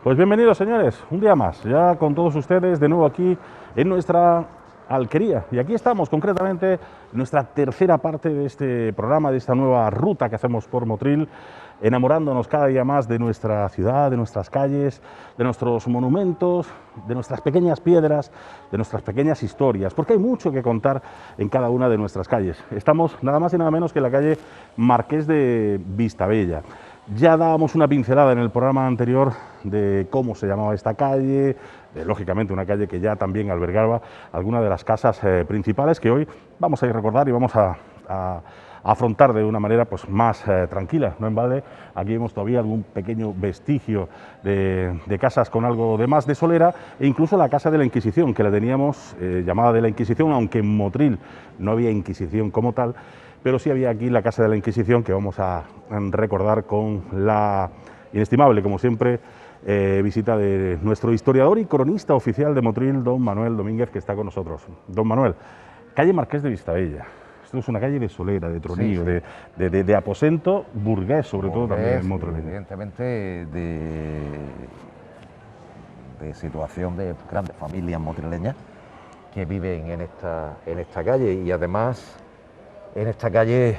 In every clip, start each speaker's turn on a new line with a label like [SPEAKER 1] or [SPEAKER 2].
[SPEAKER 1] Pues bienvenidos, señores, un día más, ya con todos ustedes de nuevo aquí en nuestra alquería. Y aquí estamos, concretamente, en nuestra tercera parte de este programa, de esta nueva ruta que hacemos por Motril, enamorándonos cada día más de nuestra ciudad, de nuestras calles, de nuestros monumentos, de nuestras pequeñas piedras, de nuestras pequeñas historias, porque hay mucho que contar en cada una de nuestras calles. Estamos nada más y nada menos que en la calle Marqués de Vistabella. Ya dábamos una pincelada en el programa anterior de cómo se llamaba esta calle, lógicamente una calle que ya también albergaba algunas de las casas principales que hoy vamos a ir a recordar y vamos a afrontar de una manera pues más tranquila. No en balde, aquí vemos todavía algún pequeño vestigio de casas con algo de más de solera, e incluso la casa de la Inquisición, que la teníamos llamada de la Inquisición, aunque en Motril no había Inquisición como tal, pero sí había aquí la Casa de la Inquisición, que vamos a recordar con la inestimable, como siempre, visita de nuestro historiador y cronista oficial de Motril, don Manuel Domínguez, que está con nosotros. Don Manuel, calle Marqués de Vistabella. Esto es una calle de solera, de tronillo, sí, sí. De aposento burgués, sobre todo también en Motril.
[SPEAKER 2] Evidentemente de situación de grandes familias motrileñas que viven en esta calle, y además en esta calle,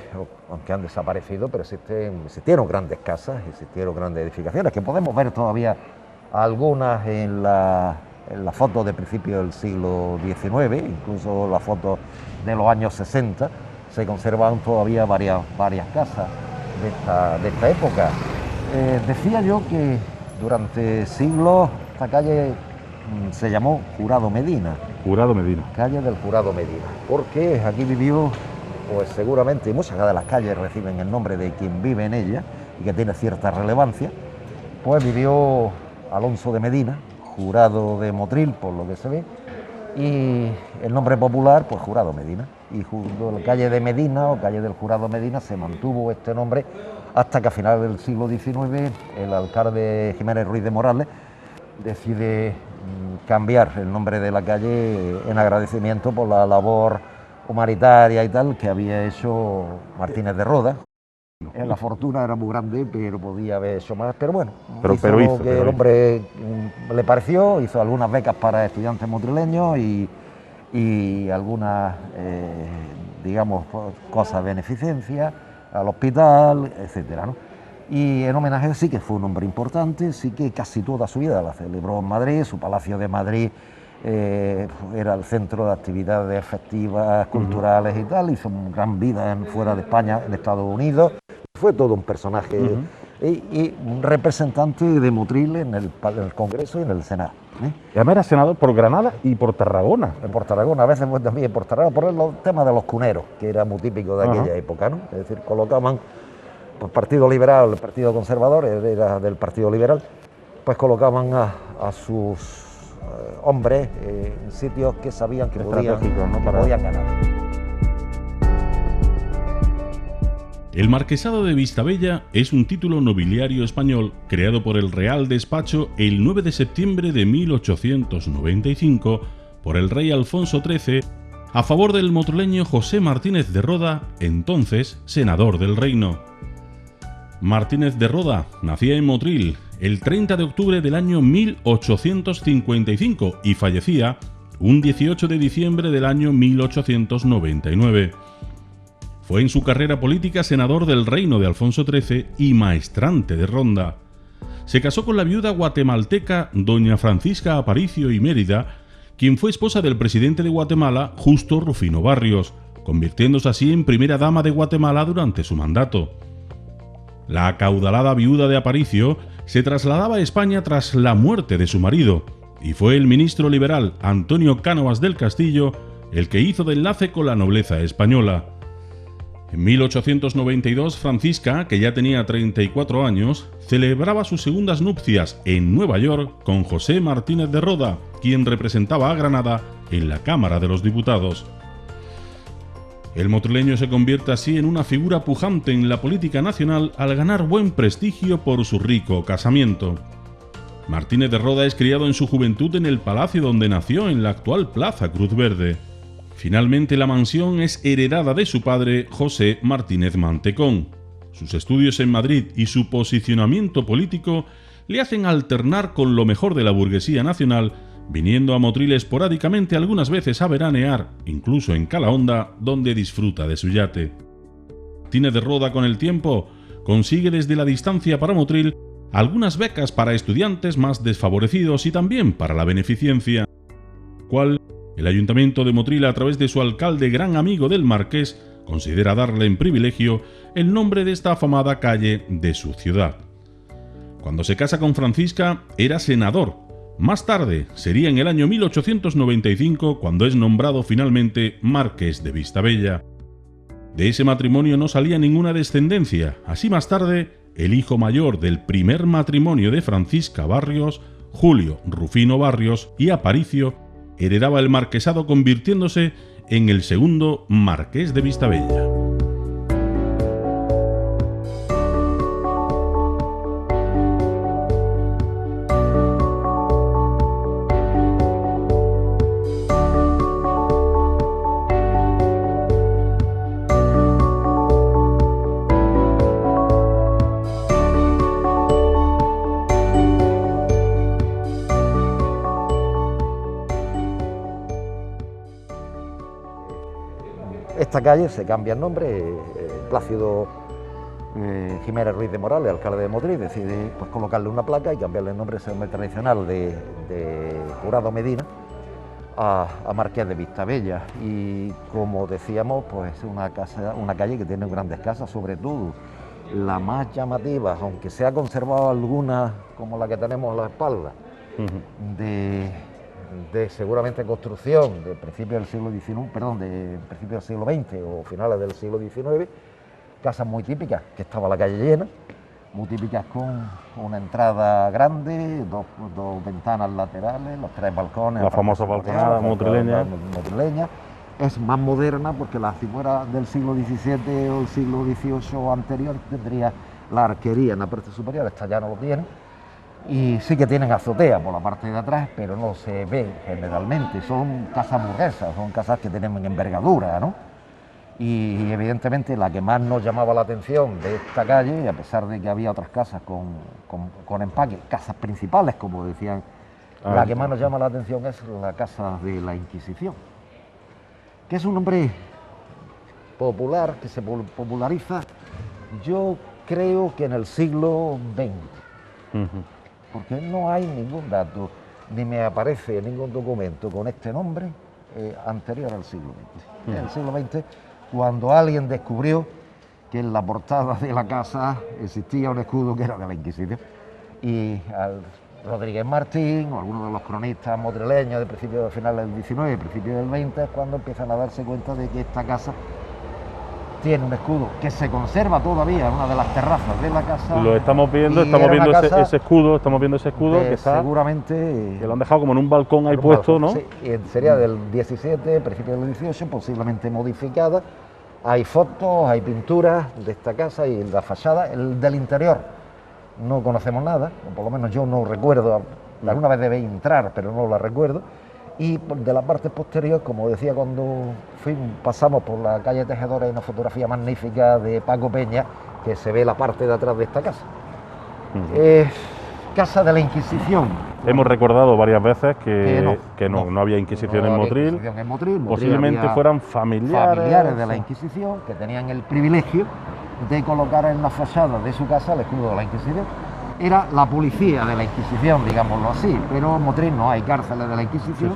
[SPEAKER 2] aunque han desaparecido, pero existieron grandes casas, existieron grandes edificaciones, que podemos ver todavía algunas en la foto de principios del siglo XIX, incluso las fotos de los años 60, se conservan todavía varias casas de esta época. Decía yo que durante siglos esta calle se llamó Jurado Medina.
[SPEAKER 1] Jurado Medina.
[SPEAKER 2] Calle del Jurado Medina, porque aquí vivió, pues seguramente, y muchas de las calles reciben el nombre de quien vive en ella y que tiene cierta relevancia, pues vivió Alonso de Medina, jurado de Motril, por lo que se ve, y el nombre popular, pues Jurado Medina. Y junto a la calle de Medina, o calle del Jurado Medina, se mantuvo este nombre hasta que a finales del siglo XIX el alcalde Jiménez Ruiz de Morales decide cambiar el nombre de la calle en agradecimiento por la labor humanitaria y tal que había hecho Martínez de Roda. La fortuna era muy grande, pero podía haber hecho más, pero bueno, hizo que el hombre le pareció, hizo algunas becas para estudiantes motrileños y algunas, digamos, cosas de beneficencia al hospital, etcétera, ¿no? Y en homenaje sí que fue un hombre importante, sí que casi toda su vida la celebró en Madrid, su palacio de Madrid era el centro de actividades festivas, culturales y tal, hizo una gran vida fuera de España, en Estados Unidos, fue todo un personaje y un representante de Motril en el Congreso y en el Senado.
[SPEAKER 1] Y además era senador por Granada y por Tarragona.
[SPEAKER 2] Por Tarragona, a veces también por Tarragona, por el tema de los cuneros, que era muy típico de aquella época, ¿no? Es decir, colocaban, pues Partido Liberal, el Partido Conservador, era del Partido Liberal, pues colocaban a sus hombres en sitios que sabían que podían ganar.
[SPEAKER 3] El Marquesado de Vistabella es un título nobiliario español creado por el Real Despacho el 9 de septiembre de 1895 por el rey Alfonso XIII a favor del motrileño José Martínez de Roda, entonces senador del reino. Martínez de Roda nacía en Motril el 30 de octubre del año 1855 y fallecía un 18 de diciembre del año 1899. Fue en su carrera política senador del reino de Alfonso XIII y maestrante de Ronda. Se casó con la viuda guatemalteca doña Francisca Aparicio y Mérida, quien fue esposa del presidente de Guatemala, Justo Rufino Barrios, convirtiéndose así en primera dama de Guatemala durante su mandato. La acaudalada viuda de Aparicio se trasladaba a España tras la muerte de su marido, y fue el ministro liberal Antonio Cánovas del Castillo el que hizo de enlace con la nobleza española. En 1892, Francisca, que ya tenía 34 años, celebraba sus segundas nupcias en Nueva York con José Martínez de Roda, quien representaba a Granada en la Cámara de los Diputados. El motrileño se convierte así en una figura pujante en la política nacional al ganar buen prestigio por su rico casamiento. Martínez de Roda es criado en su juventud en el palacio donde nació, en la actual Plaza Cruz Verde. Finalmente la mansión es heredada de su padre, José Martínez Mantecón. Sus estudios en Madrid y su posicionamiento político le hacen alternar con lo mejor de la burguesía nacional, viniendo a Motril esporádicamente algunas veces a veranear, incluso en Calahonda, donde disfruta de su yate. Martínez de Roda, con el tiempo, consigue desde la distancia para Motril algunas becas para estudiantes más desfavorecidos y también para la beneficencia, cual el Ayuntamiento de Motril, a través de su alcalde, gran amigo del marqués, considera darle en privilegio el nombre de esta afamada calle de su ciudad. Cuando se casa con Francisca, era senador. Más tarde, sería en el año 1895 cuando es nombrado finalmente marqués de Vistabella. De ese matrimonio no salía ninguna descendencia. Así, más tarde, el hijo mayor del primer matrimonio de Francisca Barrios, Julio Rufino Barrios y Aparicio, heredaba el marquesado, convirtiéndose en el segundo marqués de Vistabella.
[SPEAKER 2] Esta calle se cambia el nombre, Plácido Jiménez Ruiz de Morales, alcalde de Motril, decide pues colocarle una placa y cambiarle el nombre, ese nombre tradicional de Jurado Medina a Marqués de Vistabella. Y como decíamos, pues una calle que tiene grandes casas, sobre todo la más llamativa, aunque se ha conservado alguna como la que tenemos a la espalda, de seguramente construcción de principios del siglo XIX, perdón, de principios del siglo XX o finales del siglo XIX, casas muy típicas, que estaba la calle llena, muy típicas con una entrada grande, dos ventanas laterales, los tres balcones.
[SPEAKER 1] La famosa balconada motrileña. Es más moderna porque la figura del siglo XVII o el siglo XVIII anterior tendría la arquería en la parte superior, esta ya no lo tiene. Y sí que tienen azotea por la parte de atrás, pero no se ve generalmente. Son casas burguesas, son casas que tienen envergadura, ¿no? Y evidentemente la que más nos llamaba la atención de esta calle, a pesar de que había otras casas con empaque, casas principales, como decían, la que más nos llama la atención es la Casa de la Inquisición, que es un nombre popular, que se populariza, yo creo que en el siglo XX. Porque no hay ningún dato, ni me aparece ningún documento con este nombre anterior al siglo XX. En el siglo XX, cuando alguien descubrió que en la portada de la casa existía un escudo que era de la Inquisición, y al Rodríguez Martín o algunos de los cronistas motrileños de principios de finales del XIX y principios del XX es cuando empiezan a darse cuenta de que esta casa tiene un escudo que se conserva todavía en una de las terrazas de la casa. Lo estamos viendo, ese escudo, estamos viendo ese escudo que está,
[SPEAKER 2] seguramente,
[SPEAKER 1] que lo han dejado como en un balcón ahí puesto, ¿no?
[SPEAKER 2] Sí, sería del 17, principio del 18, posiblemente modificada. Hay fotos, hay pinturas de esta casa y la fachada, el del interior no conocemos nada, o por lo menos yo no recuerdo, alguna vez debe entrar, pero no la recuerdo. Y de la parte posterior, como decía, cuando pasamos por la calle Tejedora, hay una fotografía magnífica de Paco Peña, que se ve la parte de atrás de esta casa. Casa de la Inquisición.
[SPEAKER 1] Hemos recordado varias veces que no había Inquisición en Motril. Posiblemente fueran familiares
[SPEAKER 2] de la Inquisición, que tenían el privilegio de colocar en la fachada de su casa el escudo de la Inquisición. Era la policía de la Inquisición, digámoslo así, pero en Motril no hay cárceles de la Inquisición,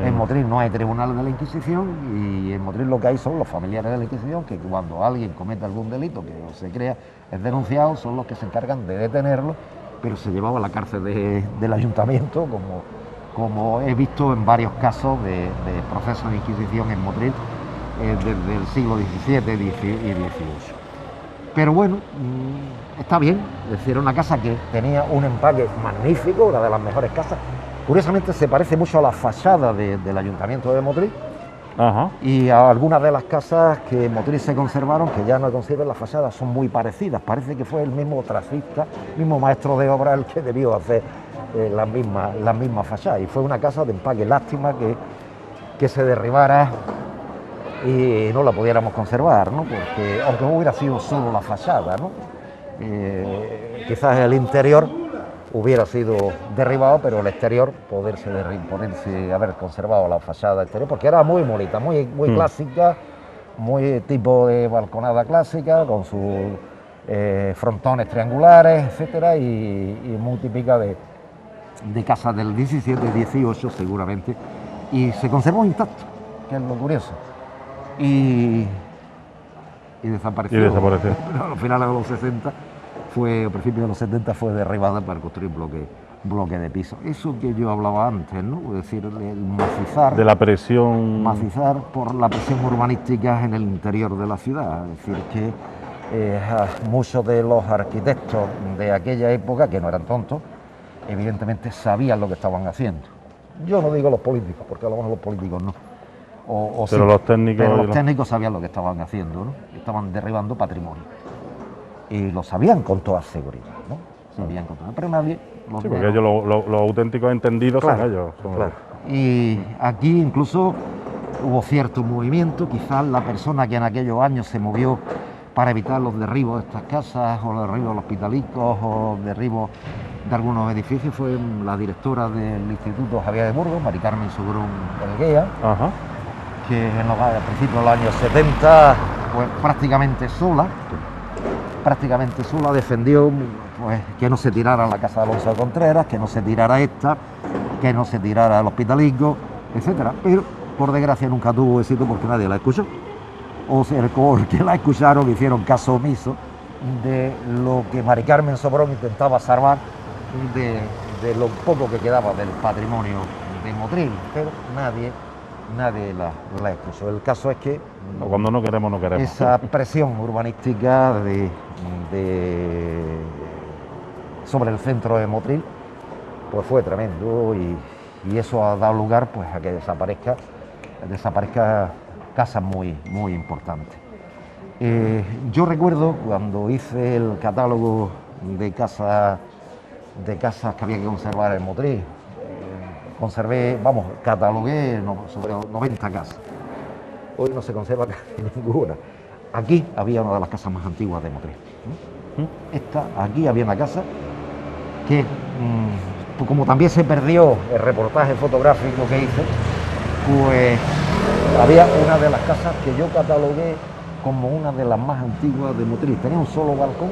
[SPEAKER 2] en Motril no hay tribunales de la Inquisición, y en Motril lo que hay son los familiares de la Inquisición, que cuando alguien comete algún delito que se crea es denunciado, son los que se encargan de detenerlo, pero se llevaba a la cárcel del ayuntamiento, como he visto en varios casos de procesos de Inquisición en Motril desde el siglo XVII y XVIII. Pero bueno, está bien, es decir, era una casa que tenía un empaque magnífico, una de las mejores casas. Curiosamente se parece mucho a la fachada del Ayuntamiento de Motril. Y a algunas de las casas que en Motril se conservaron, que ya no conservan las fachadas, son muy parecidas. Parece que fue el mismo tracista, el mismo maestro de obra el que debió hacer las mismas fachadas. Y fue una casa de empaque. Lástima que se derribara y no la pudiéramos conservar, ¿no? Porque aunque hubiera sido solo la fachada, ¿no? Quizás el interior hubiera sido derribado, pero el exterior poderse haber conservado la fachada exterior, porque era muy bonita, muy clásica, muy tipo de balconada clásica, con sus frontones triangulares, etcétera, y muy típica de casas del 17, 18 seguramente, y se conservó intacto, que es lo curioso, y desapareció. Pero a finales de los 60 a principios de los 70 fue derribada para construir bloque de piso. Eso que yo hablaba antes, ¿no? Es decir, el macizar.
[SPEAKER 1] De la presión.
[SPEAKER 2] Macizar por la presión urbanística en el interior de la ciudad. Es decir, que muchos de los arquitectos de aquella época, que no eran tontos, evidentemente sabían lo que estaban haciendo. Yo no digo los políticos, porque a lo mejor los políticos no.
[SPEAKER 1] Pero
[SPEAKER 2] sí,
[SPEAKER 1] los técnicos.
[SPEAKER 2] Pero los técnicos sabían lo que estaban haciendo, ¿no? Estaban derribando patrimonio. Y lo sabían con toda seguridad, ¿no? Sabían con toda, pero nadie lo
[SPEAKER 1] Sí, porque ellos, los auténticos entendidos,
[SPEAKER 2] claro,
[SPEAKER 1] son ellos.
[SPEAKER 2] Claro. Y aquí incluso hubo cierto movimiento, quizás la persona que en aquellos años se movió para evitar los derribos de estas casas, o los derribos de los hospitalicos, o derribos de algunos edificios, fue la directora del Instituto Javier de Burgos, Mari Carmen Sobrón Elguea, que a principios de los años 70, pues prácticamente sola defendió pues, que no se tirara la casa de Alonso de Contreras, que no se tirara esta, que no se tirara el hospitalico, etcétera. Pero por desgracia nunca tuvo éxito porque nadie la escuchó. O sea, porque la escucharon, hicieron caso omiso de lo que Mari Carmen Sobrón intentaba salvar de lo poco que quedaba del patrimonio de Motril, pero nadie la escuchó. El caso es que
[SPEAKER 1] cuando no queremos, no queremos.
[SPEAKER 2] Esa presión urbanística sobre el centro de Motril pues fue tremendo y eso ha dado lugar pues a que desaparezca casas muy importantes. Yo recuerdo cuando hice el catálogo de casas que había que conservar en Motril, catalogué sobre 90 casas. Hoy no se conserva casi ninguna. Aquí había una de las casas más antiguas de Motril. Aquí había una casa que, como también se perdió el reportaje fotográfico que hice, pues había una de las casas que yo catalogué como una de las más antiguas de Motril. Tenía un solo balcón,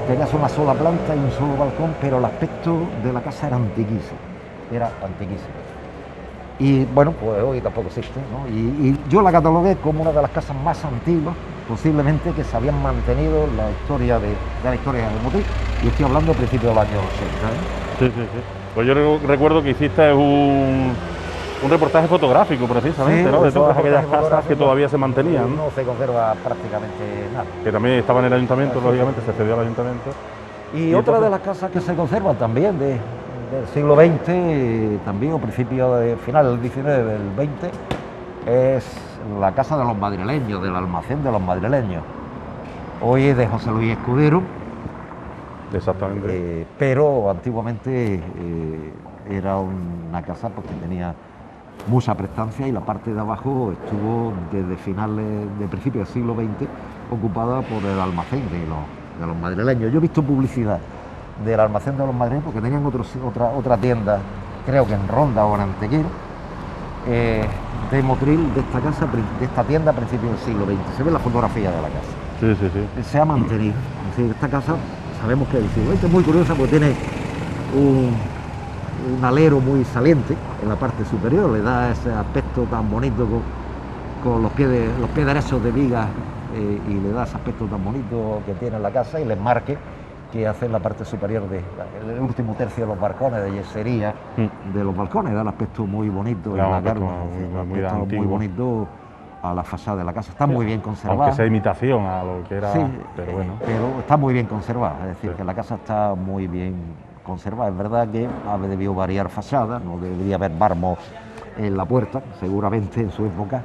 [SPEAKER 2] tenía una sola planta y un solo balcón, pero el aspecto de la casa era antiquísimo. Y bueno, pues hoy tampoco existe, ¿no? Y yo la catalogué como una de las casas más antiguas, posiblemente, que se habían mantenido en la historia de Motril, y estoy hablando a principios del año 80.
[SPEAKER 1] Sí. Pues yo recuerdo que hiciste un reportaje fotográfico, precisamente,
[SPEAKER 2] sí,
[SPEAKER 1] ¿no? De todas aquellas casas que todavía se mantenían.
[SPEAKER 2] No se conserva prácticamente nada.
[SPEAKER 1] Que también estaba en el ayuntamiento, lógicamente, se cedió al ayuntamiento.
[SPEAKER 2] Y otra entonces, de las casas que se conservan también del siglo XX, también, o principio de final del XIX, del XX, es la casa de los madrileños, del almacén de los madrileños. Hoy es de José Luis Escudero.
[SPEAKER 1] Exactamente.
[SPEAKER 2] Pero antiguamente era una casa porque tenía mucha prestancia y la parte de abajo estuvo desde finales de principios del siglo XX ocupada por el almacén de los madrileños. Yo he visto publicidad del almacén de los madrileños porque tenían otra tienda, creo que en Ronda o en Antequera, de Motril, de esta casa, de esta tienda a principios del siglo XX. Se ve la fotografía de la casa.
[SPEAKER 1] Sí.
[SPEAKER 2] Se ha mantenido. Es decir, esta casa sabemos que del siglo XX es muy curiosa porque tiene un alero muy saliente en la parte superior, le da ese aspecto tan bonito con los pies derechos de vigas y le da ese aspecto tan bonito que tiene la casa y el enmarque que hace en la parte superior del último tercio de los balcones de yesería de los balcones, da el aspecto muy bonito, muy bonito a la fachada de la casa. Está muy bien conservada.
[SPEAKER 1] Aunque sea imitación a lo que era,
[SPEAKER 2] sí,
[SPEAKER 1] pero bueno.
[SPEAKER 2] Pero está muy bien conservada, es decir, que la casa está muy bien conservada. Es verdad que debió variar fachada, no debería haber mármol en la puerta, seguramente en su época.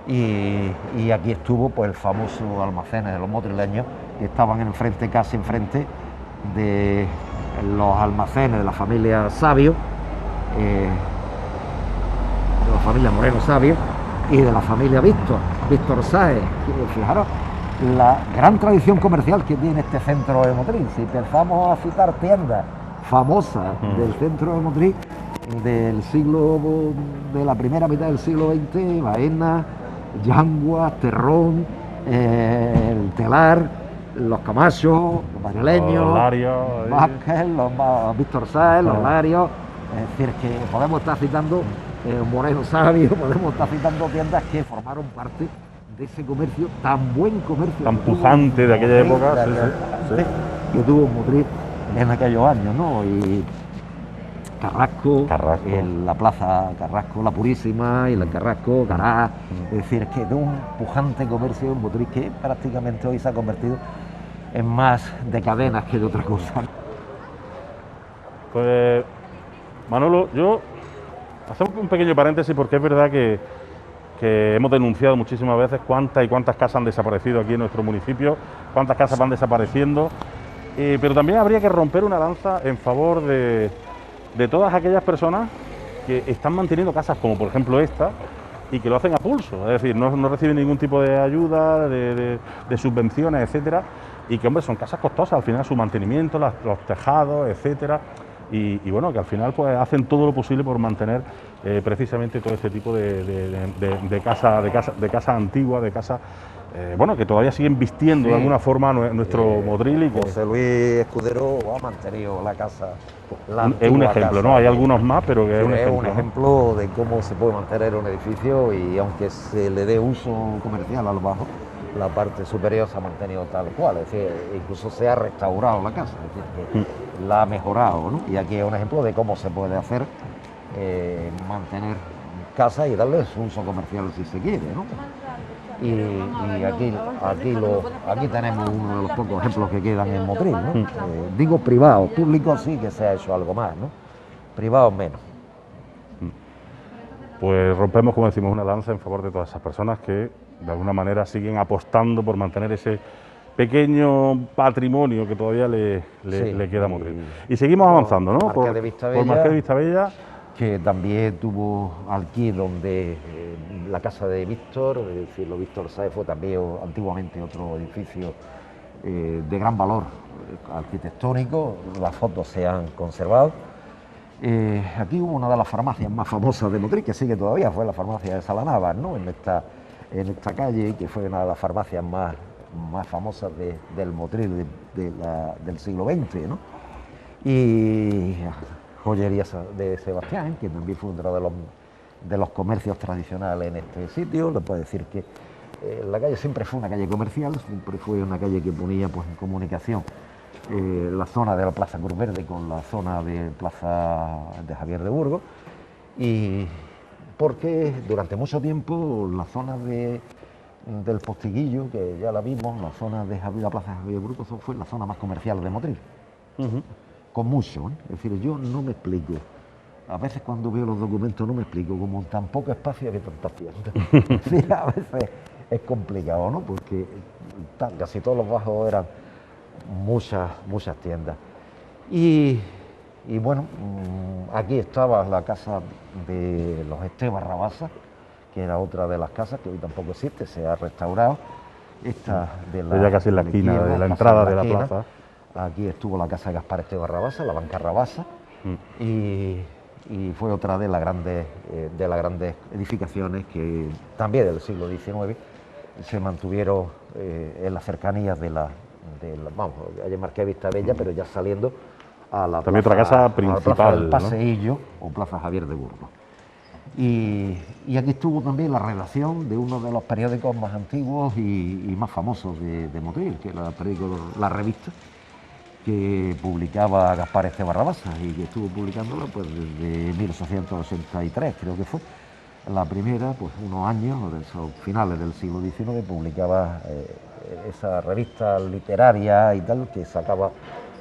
[SPEAKER 2] Y aquí estuvo pues el famoso almacenes de los motrileños, que estaban casi enfrente de los almacenes de la familia Sabio, de la familia Moreno Sabio y de la familia Víctor Sáez. Fijaros la gran tradición comercial que tiene este centro de Motril. Si empezamos a citar tiendas famosas del centro de Motril, de la primera mitad del siglo XX, Baena, Yanguas, Terrón, el Telar, los Camacho, los madrileños, los Vázquez, los Víctor Sáez, los Larios. Es decir, que podemos estar citando Moreno Sabio, podemos estar citando tiendas que formaron parte de ese comercio, tan buen comercio,
[SPEAKER 1] tan pujante de aquella época,
[SPEAKER 2] que tuvo Motril en aquellos años, ¿no? Y Carrasco. La plaza Carrasco, la Purísima, y la Carrasco, Cará. Es decir, es que de un pujante comercio en Motril que prácticamente hoy se ha convertido en más de cadenas que de otra cosa.
[SPEAKER 1] Pues, Manolo, hacemos un pequeño paréntesis porque es verdad que hemos denunciado muchísimas veces cuántas casas han desaparecido aquí en nuestro municipio, cuántas casas van desapareciendo, pero también habría que romper una lanza en favor de todas aquellas personas que están manteniendo casas como por ejemplo esta y que lo hacen a pulso, es decir, no reciben ningún tipo de ayuda, de subvenciones, etcétera, y que, hombre, son casas costosas al final, su mantenimiento, los tejados, etcétera, y bueno, que al final pues hacen todo lo posible por mantener precisamente todo este tipo de casa antigua, de casa bueno, que todavía siguen vistiendo de alguna forma nuestro Motril. Y que
[SPEAKER 2] José Luis Escudero ha mantenido la casa.
[SPEAKER 1] Es un ejemplo, ¿no? Hay algunos más, pero que es un
[SPEAKER 2] ejemplo de cómo se puede mantener un edificio, y aunque se le dé uso comercial a lo bajo, la parte superior se ha mantenido tal cual, es decir, incluso se ha restaurado la casa, es decir, que la ha mejorado, ¿no? Y aquí es un ejemplo de cómo se puede hacer, mantener casa y darle su uso comercial si se quiere, ¿no? Y aquí tenemos uno de los pocos ejemplos que quedan en Motril, ¿no? Digo privados, públicos sí que se ha hecho algo más, ¿no? Privados menos.
[SPEAKER 1] Pues rompemos, como decimos, una lanza en favor de todas esas personas que de alguna manera siguen apostando por mantener ese pequeño patrimonio que todavía le queda a Motril. Y seguimos avanzando, ¿no? Por Marqués de Vistabella,
[SPEAKER 2] que también tuvo aquí donde la casa de Víctor, es decir, Víctor Sáez fue también antiguamente otro edificio de gran valor arquitectónico, las fotos se han conservado. Aquí hubo una de las farmacias más famosas de Motril, que sigue todavía, fue la farmacia de Salanavas, ¿no? En esta calle, que fue una de las farmacias más famosas del Motril del siglo XX, ¿no? Y joyería de Sebastián, que también fue uno de los comercios tradicionales en este sitio. Le puedo decir que la calle siempre fue una calle comercial, siempre fue una calle que ponía pues en comunicación la zona de la Plaza Cruz Verde con la zona de Plaza de Javier de Burgos, y porque durante mucho tiempo la zona del Postiguillo, que ya la vimos, la zona de la Plaza de Javier de Burgos fue la zona más comercial de Motril. Con mucho, ¿eh? Es decir, yo no me explico. A veces cuando veo los documentos no me explico, como en tan poco espacio había tantas tiendas. Sí, a veces es complicado, ¿no? Porque casi todos los bajos eran muchas tiendas. Y bueno, aquí estaba la casa de los Esteban Rabasa, que era otra de las casas que hoy tampoco existe, se ha restaurado. Esta
[SPEAKER 1] ya casi en la esquina de la entrada de la plaza.
[SPEAKER 2] Aquí estuvo la casa de Gaspar Esteban Rabasa, la banca Rabasa, y fue otra de las grandes edificaciones que también del siglo XIX se mantuvieron en las cercanías de la calle Marqués de Vistabella, pero ya saliendo a la
[SPEAKER 1] también otra casa principal,
[SPEAKER 2] plaza del Paseillo, ¿no? O Plaza Javier de Burgos. Y aquí estuvo también la redacción de uno de los periódicos más antiguos y más famosos de Motril, que era el periódico La Revista, que publicaba Gaspar Esteban Rabasa, y que estuvo publicándola pues desde 1883, creo que fue. La primera, pues unos años, de esos finales del siglo XIX, publicaba esa revista literaria y tal, que sacaba,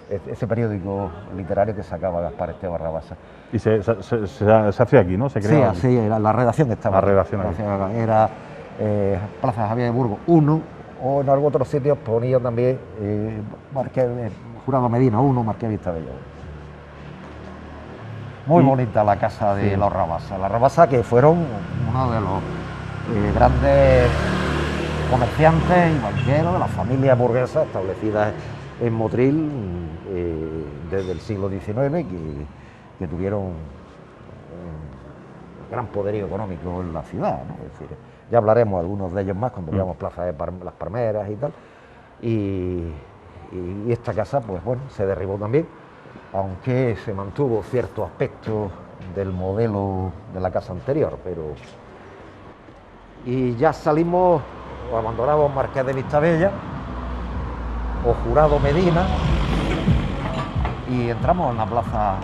[SPEAKER 2] ese periódico literario que sacaba Gaspar Esteban Rabasa.
[SPEAKER 1] Y se hacía aquí, ¿no? Se creaba.
[SPEAKER 2] Sí, la redacción estaba.
[SPEAKER 1] La redacción aquí.
[SPEAKER 2] Era Plaza Javier de Burgos 1, o en algún otro sitio ponía también Jurado Medina 1, Marqués de Vistabella. Muy bonita la casa de los Rabasa. Las Rabasa, que fueron uno de los grandes comerciantes y banqueros de las familias burguesas establecidas en Motril desde el siglo XIX, que tuvieron un gran poderío económico en la ciudad, ¿no? Es decir, ya hablaremos algunos de ellos más cuando veamos Plaza de las Palmeras y tal. Y esta casa, pues bueno, se derribó también, aunque se mantuvo cierto aspecto del modelo de la casa anterior, pero... Y ya salimos, o abandonamos Marqués de Vistabella, o Jurado Medina, y entramos en la Plaza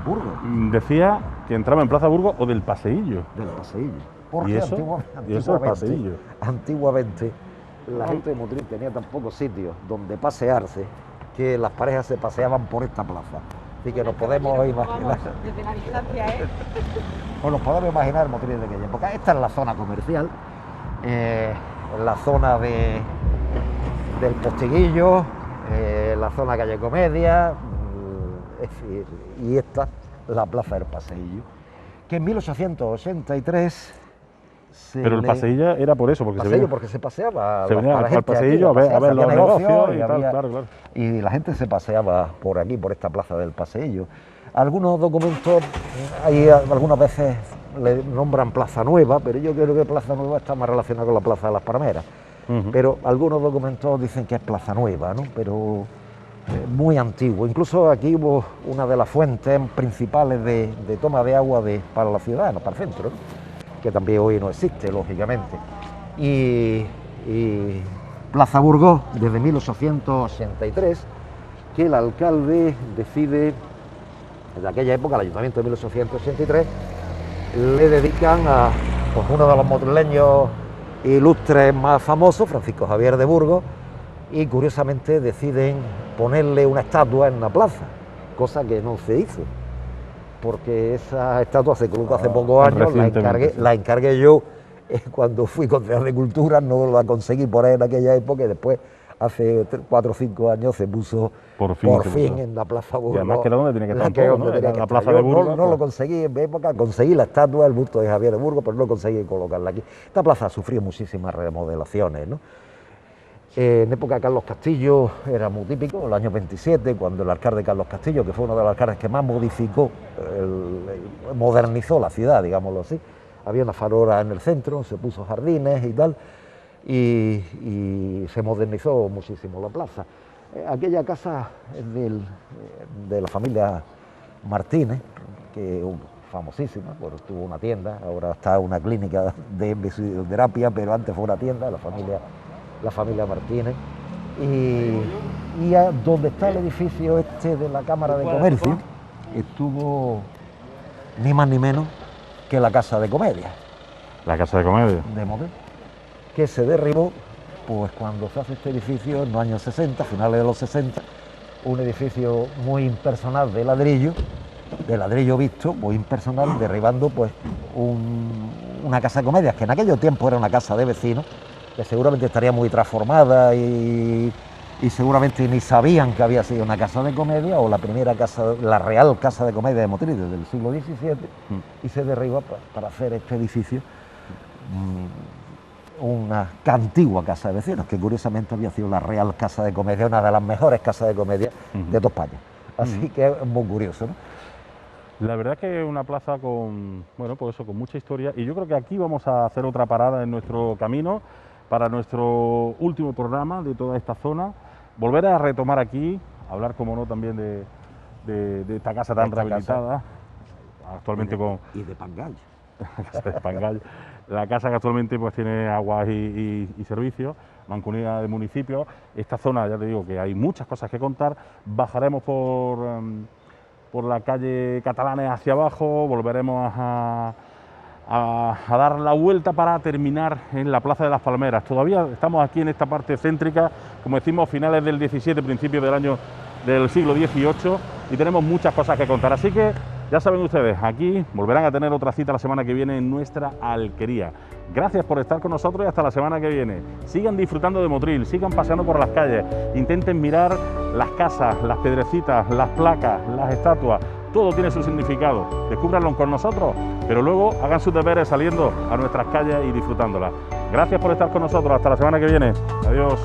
[SPEAKER 2] Burgos.
[SPEAKER 1] Decía que entraba en Plaza Burgos o del Paseillo.
[SPEAKER 2] Del Paseillo. Porque
[SPEAKER 1] ¿Y eso? ¿Y eso es Paseillo?
[SPEAKER 2] Antiguamente la gente de Motril tenía tan pocos sitios donde pasearse que las parejas se paseaban por esta plaza. Así que nos podemos imaginar.
[SPEAKER 4] Desde la distancia, ¿eh?
[SPEAKER 2] O nos podemos imaginar Motril de aquella época. Esta es la zona comercial, la zona del Postiguillo, la zona calle Comedia, es decir, y esta, la Plaza del Paseillo, que en 1883...
[SPEAKER 1] Pero el Paseillo era por eso,
[SPEAKER 2] porque se paseaba.
[SPEAKER 1] Se venía al Paseillo a ver los negocios y tal, claro.
[SPEAKER 2] Y la gente se paseaba por aquí, por esta plaza del Paseillo. Algunos documentos, hay algunas veces le nombran Plaza Nueva, pero yo creo que Plaza Nueva está más relacionada con la Plaza de las Palmeras. Pero algunos documentos dicen que es Plaza Nueva, ¿no? Pero muy antiguo. Incluso aquí hubo una de las fuentes principales de toma de agua para la ciudad, para el centro, ¿no? Que también hoy no existe, lógicamente. Y Plaza Burgos, desde 1883, que el alcalde decide, en aquella época, el ayuntamiento de 1883, le dedican a uno de los motrileños ilustres más famosos, Francisco Javier de Burgos, y curiosamente deciden ponerle una estatua en la plaza, cosa que no se hizo, porque esa estatua se colocó hace pocos años, la encargué yo cuando fui concejal de Cultura, no la conseguí por ahí en aquella época, y después, hace 4 o 5 años, se puso por fin en la Plaza Burgos.
[SPEAKER 1] Y además que era donde tenía que estar, ¿no? En la Plaza de Burgos.
[SPEAKER 2] No lo conseguí en mi época, conseguí la estatua, el busto de Javier de Burgos, pero no conseguí colocarla aquí. Esta plaza sufrió muchísimas remodelaciones, ¿no? En época de Carlos Castillo era muy típico, el año 27, cuando el alcalde Carlos Castillo, que fue uno de los alcaldes que más modificó, modernizó la ciudad, digámoslo así, había una farola en el centro, se puso jardines y tal, y se modernizó muchísimo la plaza. Aquella casa es de la familia Martínez, que es famosísima, bueno, tuvo una tienda, ahora está una clínica de fisioterapia, pero antes fue una tienda de la familia Martínez, y donde está el edificio este de la Cámara de Comercio, estuvo ni más ni menos que la Casa de Comedia.
[SPEAKER 1] La Casa de Comedia.
[SPEAKER 2] De Motril, que se derribó pues cuando se hace este edificio en los años 60, finales de los 60, un edificio muy impersonal de ladrillo visto, muy impersonal, derribando pues una casa de comedias, que en aquellos tiempos era una casa de vecinos, que seguramente estaría muy transformada y seguramente ni sabían que había sido una casa de comedia o la primera casa, la real casa de comedia de Motril desde el siglo XVII, y se derriba para hacer este edificio una antigua casa de vecinos, que curiosamente había sido la real casa de comedia, una de las mejores casas de comedia de toda España. Así que es muy curioso, ¿no?
[SPEAKER 1] La verdad es que es una plaza con mucha historia, y yo creo que aquí vamos a hacer otra parada en nuestro camino para nuestro último programa de toda esta zona. Volver a retomar aquí, hablar, como no, también de esta casa tan rehabilitada, actualmente
[SPEAKER 2] y de Pangall.
[SPEAKER 1] De Pangall. La casa que actualmente pues tiene aguas y servicios, mancomunidad de municipios. Esta zona, ya te digo, que hay muchas cosas que contar. Bajaremos por la calle Catalanes hacia abajo, volveremos a dar la vuelta para terminar en la Plaza de las Palmeras. Todavía estamos aquí en esta parte céntrica, como decimos, finales del 17, principios del siglo XVIII, y tenemos muchas cosas que contar. Así que ya saben ustedes, aquí volverán a tener otra cita la semana que viene en nuestra alquería. Gracias por estar con nosotros y hasta la semana que viene. Sigan disfrutando de Motril, sigan paseando por las calles, intenten mirar las casas, las piedrecitas, las placas, las estatuas. Todo tiene su significado. Descúbranlo con nosotros, pero luego hagan sus deberes saliendo a nuestras calles y disfrutándolas. Gracias por estar con nosotros. Hasta la semana que viene. Adiós.